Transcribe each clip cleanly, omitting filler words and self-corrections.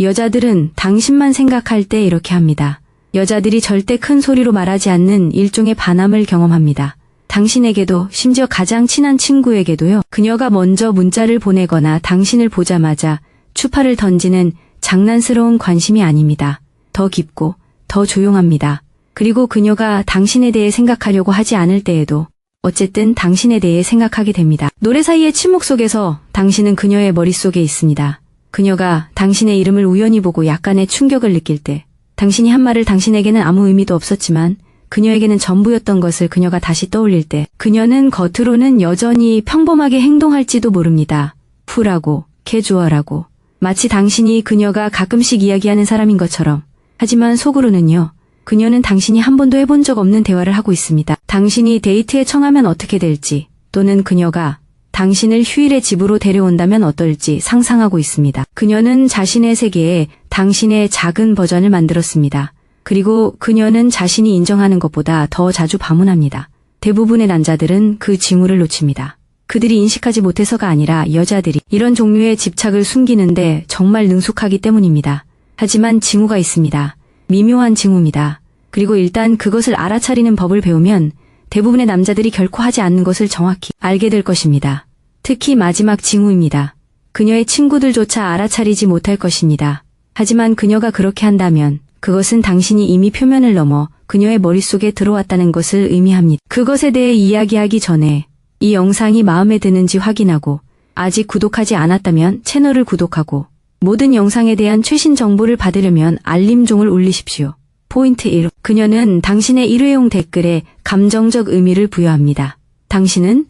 여자들은 당신만 생각할 때 이렇게 합니다. 여자들이 절대 큰 소리로 말하지 않는 일종의 반함을 경험합니다. 당신에게도, 심지어 가장 친한 친구에게도요. 그녀가 먼저 문자를 보내거나 당신을 보자마자 추파를 던지는 장난스러운 관심이 아닙니다. 더 깊고 더 조용합니다. 그리고 그녀가 당신에 대해 생각하려고 하지 않을 때에도 어쨌든 당신에 대해 생각하게 됩니다. 노래 사이의 침묵 속에서 당신은 그녀의 머릿속에 있습니다. 그녀가 당신의 이름을 우연히 보고 약간의 충격을 느낄 때, 당신이 한 말을 당신에게는 아무 의미도 없었지만 그녀에게는 전부였던 것을 그녀가 다시 떠올릴 때, 그녀는 겉으로는 여전히 평범하게 행동할지도 모릅니다. 쿨하고 캐주얼하고 마치 당신이 그녀가 가끔씩 이야기하는 사람인 것처럼. 하지만 속으로는요. 그녀는 당신이 한 번도 해본 적 없는 대화를 하고 있습니다. 당신이 데이트에 청하면 어떻게 될지, 또는 그녀가 당신을 휴일에 집으로 데려온다면 어떨지 상상하고 있습니다. 그녀는 자신의 세계에 당신의 작은 버전을 만들었습니다. 그리고 그녀는 자신이 인정하는 것보다 더 자주 방문합니다. 대부분의 남자들은 그 징후를 놓칩니다. 그들이 인식하지 못해서가 아니라 여자들이 이런 종류의 집착을 숨기는데 정말 능숙하기 때문입니다. 하지만 징후가 있습니다. 미묘한 징후입니다. 그리고 일단 그것을 알아차리는 법을 배우면 대부분의 남자들이 결코 하지 않는 것을 정확히 알게 될 것입니다. 특히 마지막 징후입니다. 그녀의 친구들조차 알아차리지 못할 것입니다. 하지만 그녀가 그렇게 한다면 그것은 당신이 이미 표면을 넘어 그녀의 머릿속에 들어왔다는 것을 의미합니다. 그것에 대해 이야기하기 전에 이 영상이 마음에 드는지 확인하고, 아직 구독하지 않았다면 채널을 구독하고, 모든 영상에 대한 최신 정보를 받으려면 알림종을 울리십시오. 포인트 1. 그녀는 당신의 일회용 댓글에 감정적 의미를 부여합니다. 당신은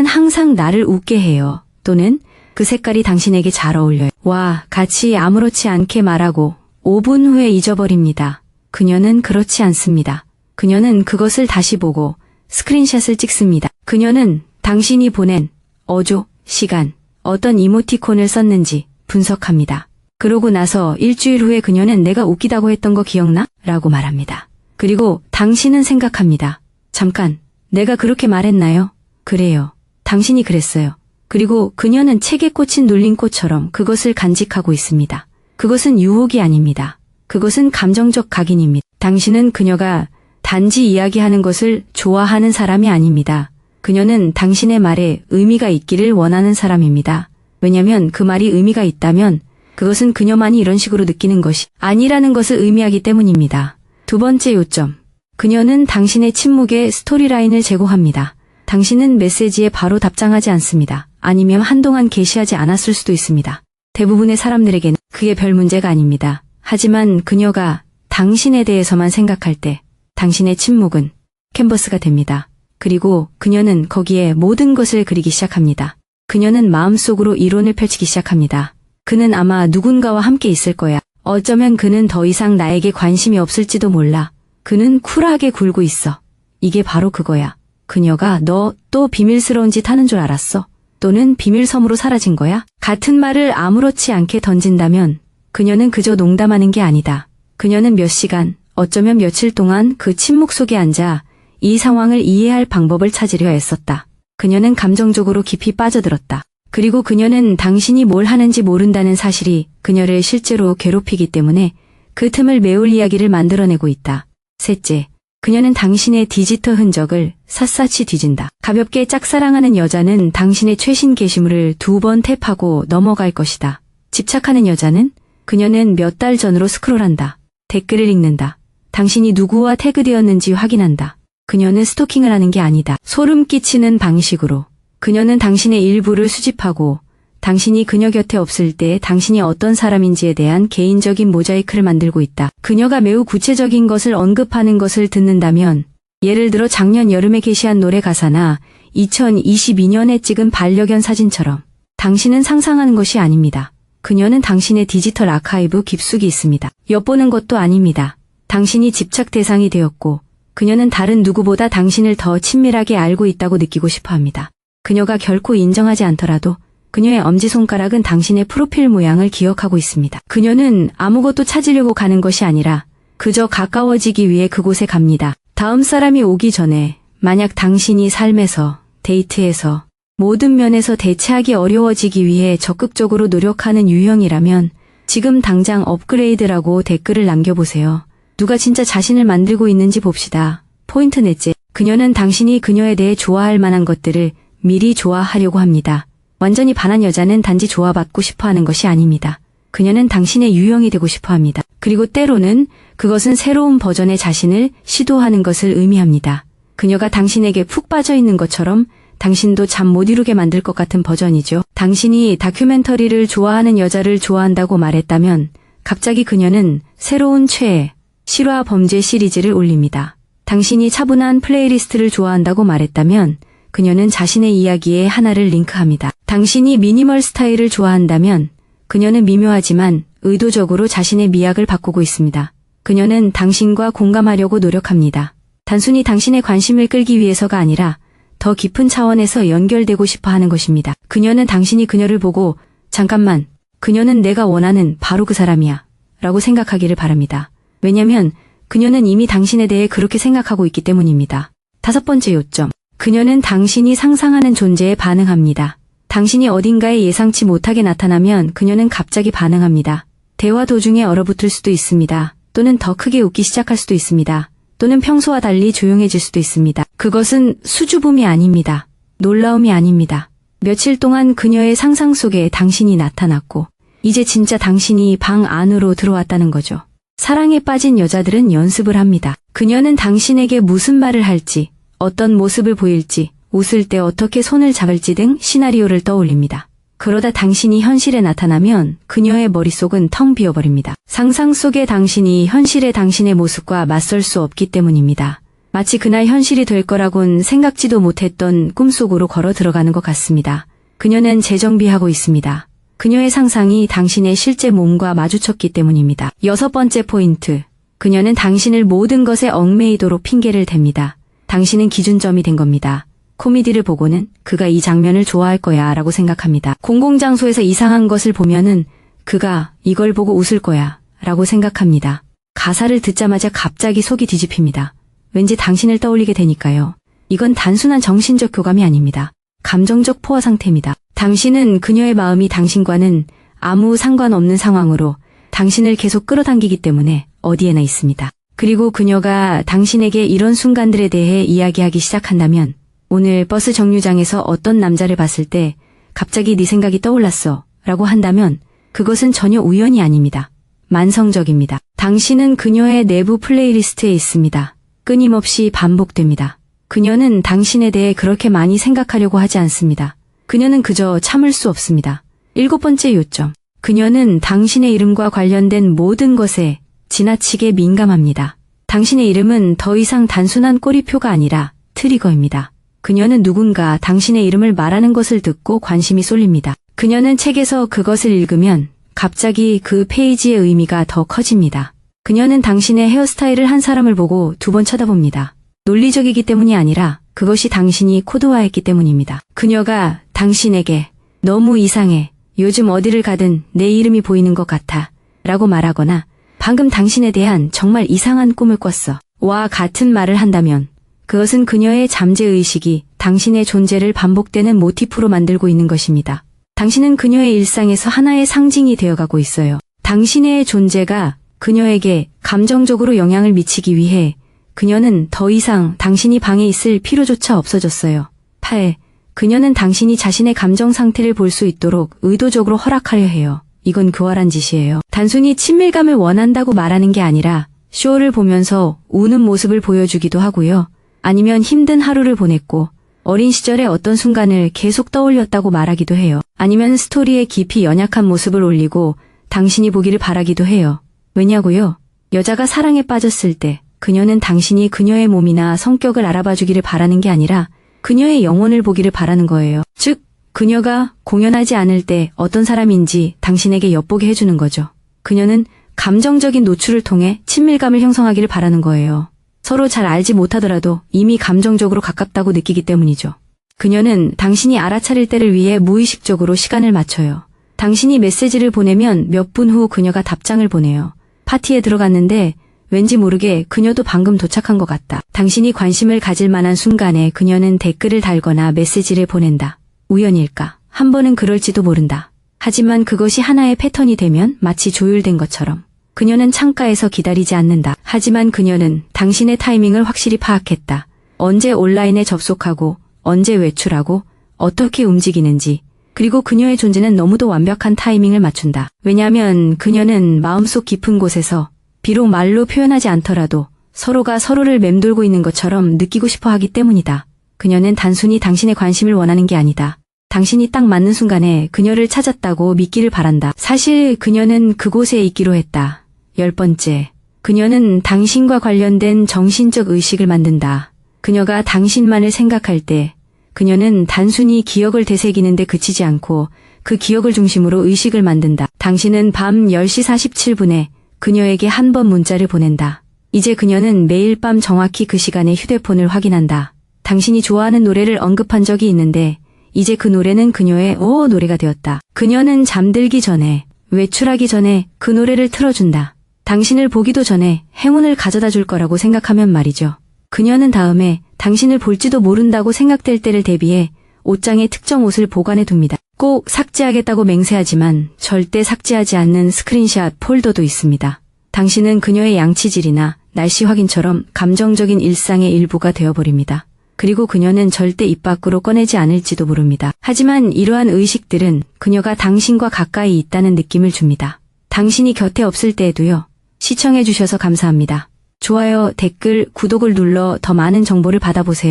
항상 나를 웃게 해요. 또는 그 색깔이 당신에게 잘 어울려요. 와, 같이 아무렇지 않게 말하고 5분 후에 잊어버립니다. 그녀는 그렇지 않습니다. 그녀는 그것을 다시 보고 스크린샷을 찍습니다. 그녀는 당신이 보낸 어조, 시간, 어떤 이모티콘을 썼는지 분석합니다. 그러고 나서 일주일 후에 그녀는 내가 웃기다고 했던 거 기억나? 라고 말합니다. 그리고 당신은 생각합니다. 잠깐, 내가 그렇게 말했나요? 그래요. 당신이 그랬어요. 그리고 그녀는 책에 꽂힌 눌린 꽃처럼 그것을 간직하고 있습니다. 그것은 유혹이 아닙니다. 그것은 감정적 각인입니다. 당신은 그녀가 단지 이야기하는 것을 좋아하는 사람이 아닙니다. 그녀는 당신의 말에 의미가 있기를 원하는 사람입니다. 왜냐면 그 말이 의미가 있다면 그것은 그녀만이 이런 식으로 느끼는 것이 아니라는 것을 의미하기 때문입니다. 두 번째 요점. 그녀는 당신의 침묵에 스토리라인을 제공합니다. 당신은 메시지에 바로 답장하지 않습니다. 아니면 한동안 게시하지 않았을 수도 있습니다. 대부분의 사람들에게는 그게 별 문제가 아닙니다. 하지만 그녀가 당신에 대해서만 생각할 때 당신의 침묵은 캔버스가 됩니다. 그리고 그녀는 거기에 모든 것을 그리기 시작합니다. 그녀는 마음속으로 이론을 펼치기 시작합니다. 그는 아마 누군가와 함께 있을 거야. 어쩌면 그는 더 이상 나에게 관심이 없을지도 몰라. 그는 쿨하게 굴고 있어. 이게 바로 그거야. 그녀가 너 또 비밀스러운 짓 하는 줄 알았어? 또는 비밀섬으로 사라진 거야? 같은 말을 아무렇지 않게 던진다면 그녀는 그저 농담하는 게 아니다. 그녀는 몇 시간, 어쩌면 며칠 동안 그 침묵 속에 앉아 이 상황을 이해할 방법을 찾으려 애썼다. 그녀는 감정적으로 깊이 빠져들었다. 그리고 그녀는 당신이 뭘 하는지 모른다는 사실이 그녀를 실제로 괴롭히기 때문에 그 틈을 메울 이야기를 만들어내고 있다. 셋째, 그녀는 당신의 디지털 흔적을 샅샅이 뒤진다. 가볍게 짝사랑하는 여자는 당신의 최신 게시물을 2번 탭하고 넘어갈 것이다. 집착하는 여자는 그녀는 몇 달 전으로 스크롤한다. 댓글을 읽는다. 당신이 누구와 태그되었는지 확인한다. 그녀는 스토킹을 하는 게 아니다. 소름 끼치는 방식으로. 그녀는 당신의 일부를 수집하고 당신이 그녀 곁에 없을 때 당신이 어떤 사람인지에 대한 개인적인 모자이크를 만들고 있다. 그녀가 매우 구체적인 것을 언급하는 것을 듣는다면, 예를 들어 작년 여름에 게시한 노래 가사나 2022년에 찍은 반려견 사진처럼 당신은 상상하는 것이 아닙니다. 그녀는 당신의 디지털 아카이브 깊숙이 있습니다. 엿보는 것도 아닙니다. 당신이 집착 대상이 되었고 그녀는 다른 누구보다 당신을 더 친밀하게 알고 있다고 느끼고 싶어합니다. 그녀가 결코 인정하지 않더라도 그녀의 엄지손가락은 당신의 프로필 모양을 기억하고 있습니다. 그녀는 아무것도 찾으려고 가는 것이 아니라 그저 가까워지기 위해 그곳에 갑니다. 다음 사람이 오기 전에 만약 당신이 삶에서, 데이트에서, 모든 면에서 대체하기 어려워지기 위해 적극적으로 노력하는 유형이라면 지금 당장 업그레이드라고 댓글을 남겨보세요. 누가 진짜 자신을 만들고 있는지 봅시다. 포인트 넷째. 그녀는 당신이 그녀에 대해 좋아할 만한 것들을 미리 좋아하려고 합니다. 완전히 반한 여자는 단지 좋아받고 싶어 하는 것이 아닙니다. 그녀는 당신의 유형이 되고 싶어 합니다. 그리고 때로는 그것은 새로운 버전의 자신을 시도하는 것을 의미합니다. 그녀가 당신에게 푹 빠져 있는 것처럼 당신도 잠 못 이루게 만들 것 같은 버전이죠. 당신이 다큐멘터리를 좋아하는 여자를 좋아한다고 말했다면 갑자기 그녀는 새로운 최애, 실화 범죄 시리즈를 올립니다. 당신이 차분한 플레이리스트를 좋아한다고 말했다면 그녀는 자신의 이야기에 하나를 링크합니다. 당신이 미니멀 스타일을 좋아한다면 그녀는 미묘하지만 의도적으로 자신의 미학을 바꾸고 있습니다. 그녀는 당신과 공감하려고 노력합니다. 단순히 당신의 관심을 끌기 위해서가 아니라 더 깊은 차원에서 연결되고 싶어 하는 것입니다. 그녀는 당신이 그녀를 보고 잠깐만, 그녀는 내가 원하는 바로 그 사람이야 라고 생각하기를 바랍니다. 왜냐면 그녀는 이미 당신에 대해 그렇게 생각하고 있기 때문입니다. 5번째 요점. 그녀는 당신이 상상하는 존재에 반응합니다. 당신이 어딘가에 예상치 못하게 나타나면 그녀는 갑자기 반응합니다. 대화 도중에 얼어붙을 수도 있습니다. 또는 더 크게 웃기 시작할 수도 있습니다. 또는 평소와 달리 조용해질 수도 있습니다. 그것은 수줍음이 아닙니다. 놀라움이 아닙니다. 며칠 동안 그녀의 상상 속에 당신이 나타났고 이제 진짜 당신이 방 안으로 들어왔다는 거죠. 사랑에 빠진 여자들은 연습을 합니다. 그녀는 당신에게 무슨 말을 할지, 어떤 모습을 보일지, 웃을 때 어떻게 손을 잡을지 등 시나리오를 떠올립니다. 그러다 당신이 현실에 나타나면 그녀의 머릿속은 텅 비어버립니다. 상상 속의 당신이 현실의 당신의 모습과 맞설 수 없기 때문입니다. 마치 그날 현실이 될 거라곤 생각지도 못했던 꿈속으로 걸어 들어가는 것 같습니다. 그녀는 재정비하고 있습니다. 그녀의 상상이 당신의 실제 몸과 마주쳤기 때문입니다. 6번째 포인트. 그녀는 당신을 모든 것에 얽매이도록 핑계를 댑니다. 당신은 기준점이 된 겁니다. 코미디를 보고는 그가 이 장면을 좋아할 거야 라고 생각합니다. 공공장소에서 이상한 것을 보면은 그가 이걸 보고 웃을 거야 라고 생각합니다. 가사를 듣자마자 갑자기 속이 뒤집힙니다. 왠지 당신을 떠올리게 되니까요. 이건 단순한 정신적 교감이 아닙니다. 감정적 포화 상태입니다. 당신은 그녀의 마음이 당신과는 아무 상관없는 상황으로 당신을 계속 끌어당기기 때문에 어디에나 있습니다. 그리고 그녀가 당신에게 이런 순간들에 대해 이야기하기 시작한다면 오늘 버스 정류장에서 어떤 남자를 봤을 때 갑자기 네 생각이 떠올랐어 라고 한다면 그것은 전혀 우연이 아닙니다. 만성적입니다. 당신은 그녀의 내부 플레이리스트에 있습니다. 끊임없이 반복됩니다. 그녀는 당신에 대해 그렇게 많이 생각하려고 하지 않습니다. 그녀는 그저 참을 수 없습니다. 7번째 요점. 그녀는 당신의 이름과 관련된 모든 것에 지나치게 민감합니다. 당신의 이름은 더 이상 단순한 꼬리표가 아니라 트리거입니다. 그녀는 누군가 당신의 이름을 말하는 것을 듣고 관심이 쏠립니다. 그녀는 책에서 그것을 읽으면 갑자기 그 페이지의 의미가 더 커집니다. 그녀는 당신의 헤어스타일을 한 사람을 보고 2번 쳐다봅니다. 논리적이기 때문이 아니라 그것이 당신이 코드화했기 때문입니다. 그녀가 당신에게 너무 이상해, 요즘 어디를 가든 내 이름이 보이는 것 같아 라고 말하거나 방금 당신에 대한 정말 이상한 꿈을 꿨어 와 같은 말을 한다면 그것은 그녀의 잠재의식이 당신의 존재를 반복되는 모티프로 만들고 있는 것입니다. 당신은 그녀의 일상에서 하나의 상징이 되어가고 있어요. 당신의 존재가 그녀에게 감정적으로 영향을 미치기 위해 그녀는 더 이상 당신이 방에 있을 필요조차 없어졌어요. 8. 그녀는 당신이 자신의 감정 상태를 볼 수 있도록 의도적으로 허락하려 해요. 이건 교활한 짓이에요. 단순히 친밀감을 원한다고 말하는 게 아니라 쇼를 보면서 우는 모습을 보여주기도 하고요. 아니면 힘든 하루를 보냈고 어린 시절의 어떤 순간을 계속 떠올렸다고 말하기도 해요. 아니면 스토리에 깊이 연약한 모습을 올리고 당신이 보기를 바라기도 해요. 왜냐고요? 여자가 사랑에 빠졌을 때 그녀는 당신이 그녀의 몸이나 성격을 알아봐주기를 바라는 게 아니라 그녀의 영혼을 보기를 바라는 거예요. 즉, 그녀가 공연하지 않을 때 어떤 사람인지 당신에게 엿보게 해주는 거죠. 그녀는 감정적인 노출을 통해 친밀감을 형성하기를 바라는 거예요. 서로 잘 알지 못하더라도 이미 감정적으로 가깝다고 느끼기 때문이죠. 그녀는 당신이 알아차릴 때를 위해 무의식적으로 시간을 맞춰요. 당신이 메시지를 보내면 몇 분 후 그녀가 답장을 보내요. 파티에 들어갔는데 왠지 모르게 그녀도 방금 도착한 것 같다. 당신이 관심을 가질 만한 순간에 그녀는 댓글을 달거나 메시지를 보낸다. 우연일까? 한 번은 그럴지도 모른다. 하지만 그것이 하나의 패턴이 되면 마치 조율된 것처럼 그녀는 창가에서 기다리지 않는다. 하지만 그녀는 당신의 타이밍을 확실히 파악했다. 언제 온라인에 접속하고 언제 외출하고 어떻게 움직이는지, 그리고 그녀의 존재는 너무도 완벽한 타이밍을 맞춘다. 왜냐하면 그녀는 마음속 깊은 곳에서 비록 말로 표현하지 않더라도 서로가 서로를 맴돌고 있는 것처럼 느끼고 싶어 하기 때문이다. 그녀는 단순히 당신의 관심을 원하는 게 아니다. 당신이 딱 맞는 순간에 그녀를 찾았다고 믿기를 바란다. 사실 그녀는 그곳에 있기로 했다. 10번째, 그녀는 당신과 관련된 정신적 의식을 만든다. 그녀가 당신만을 생각할 때 그녀는 단순히 기억을 되새기는데 그치지 않고 그 기억을 중심으로 의식을 만든다. 당신은 밤 10시 47분에 그녀에게 한 번 문자를 보낸다. 이제 그녀는 매일 밤 정확히 그 시간에 휴대폰을 확인한다. 당신이 좋아하는 노래를 언급한 적이 있는데 이제 그 노래는 그녀의 노래가 되었다. 그녀는 잠들기 전에, 외출하기 전에 그 노래를 틀어준다. 당신을 보기도 전에 행운을 가져다 줄 거라고 생각하면 말이죠. 그녀는 다음에 당신을 볼지도 모른다고 생각될 때를 대비해 옷장에 특정 옷을 보관해 둡니다. 꼭 삭제하겠다고 맹세하지만 절대 삭제하지 않는 스크린샷 폴더도 있습니다. 당신은 그녀의 양치질이나 날씨 확인처럼 감정적인 일상의 일부가 되어버립니다. 그리고 그녀는 절대 입 밖으로 꺼내지 않을지도 모릅니다. 하지만 이러한 의식들은 그녀가 당신과 가까이 있다는 느낌을 줍니다. 당신이 곁에 없을 때에도요. 시청해주셔서 감사합니다. 좋아요, 댓글, 구독을 눌러 더 많은 정보를 받아보세요.